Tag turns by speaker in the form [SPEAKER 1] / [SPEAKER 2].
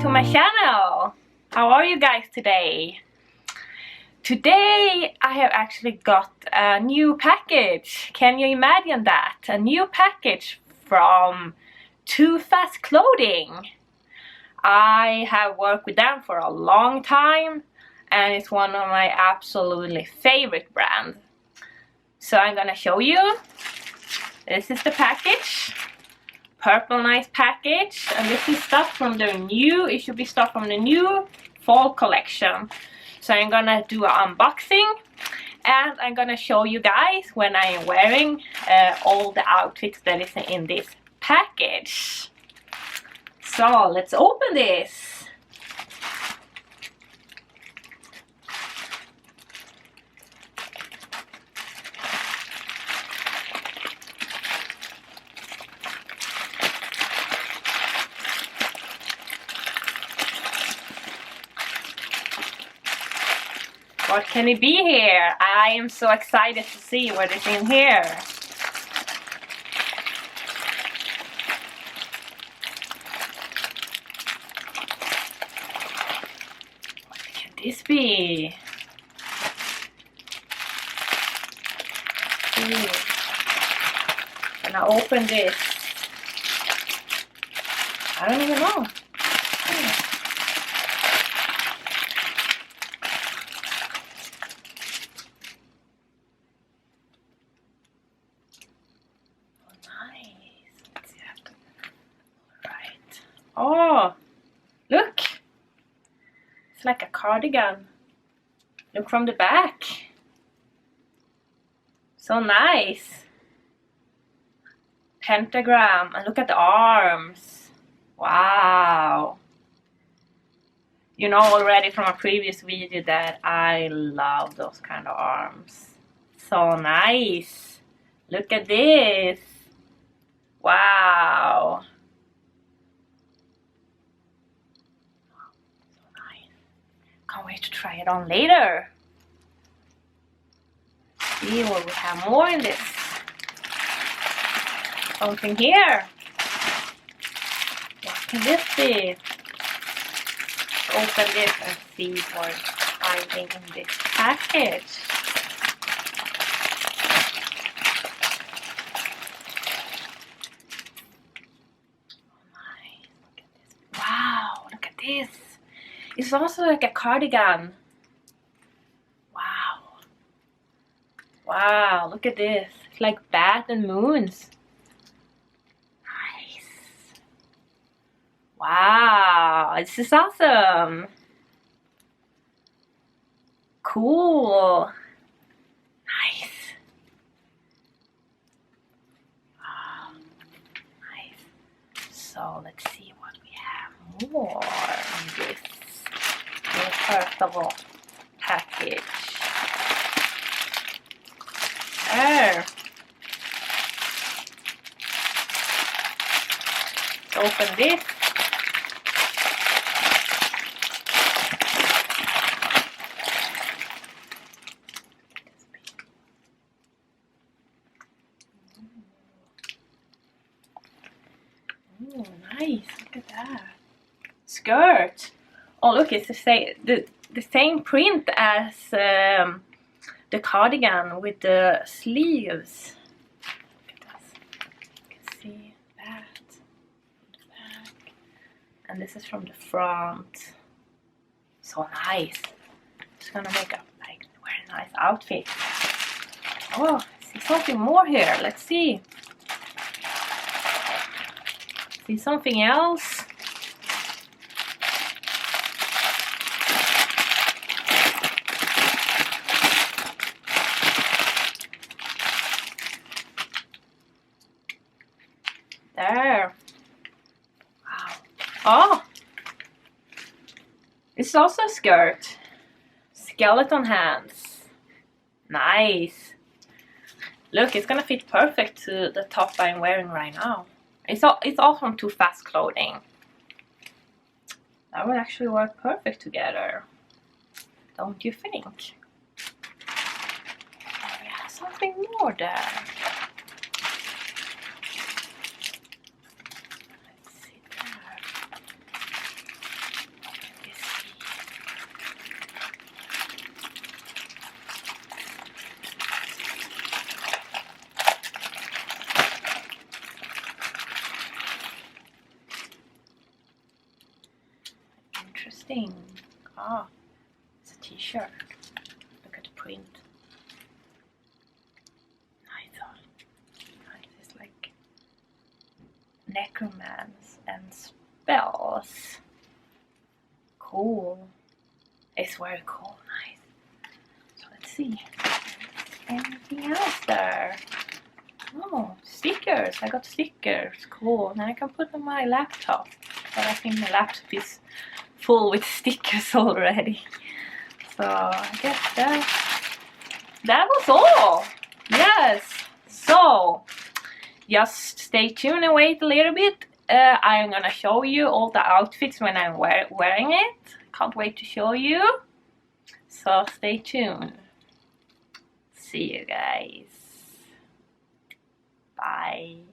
[SPEAKER 1] to my channel. How are you guys today? Today I have actually got a new package. Can you imagine that? A new package from Too Fast Clothing. I have worked with them for a long time and it's one of my absolutely favorite brands. So I'm gonna show you. This is the package. Purple nice package, and this is stuff from the new, it should be stuff from the new fall collection. So I'm gonna do an unboxing and I'm gonna show you guys when I am wearing all the outfits that is in this package. So let's open this. What can it be here? I am so excited to see what is in here. What can this be? Can I open this? I don't even know. Oh, look! It's like a cardigan. Look from the back. So nice. Pentagram, and look at the arms. Wow. You know already from a previous video that I love those kind of arms. So nice. Look at this. Wow. Can't wait to try it on later. See what we have more in this. Something here. What can this be? Open this and see what's hiding in this package. Nice. Look at this. Wow, look at this. It's also like a cardigan. Wow. Wow, look at this. It's like bat and moons. Nice. Wow, this is awesome. Cool. Nice. Wow. Nice. So let's see what we have more in this. First of all, package. There. Open this. Oh, nice. Look at that. Skirt. Oh look, it's the same print as the cardigan with the sleeves. Look at this. You can see that from the back. And this is from the front. So nice. It's gonna make a like very nice outfit. Oh, I see something more here. Let's see. See something else. There. Wow. Oh! It's also a skirt. Skeleton hands. Nice. Look, it's gonna fit perfect to the top I'm wearing right now. It's all from Too Fast Clothing. That would actually work perfect together. Don't you think? Oh, we have something more there. thing. Ah, it's a t-shirt. Look at the print. I thought it's like necromance and spells. Cool. It's very cool, nice. So let's see. Anything else there? Oh, stickers. I got stickers. Cool. Now I can put on my laptop. But I think my laptop is full with stickers already. So I guess that was all. Yes. So just stay tuned and wait a little bit. I'm gonna show you all the outfits when I'm wearing it. Can't wait to show you. So stay tuned. See you guys. Bye.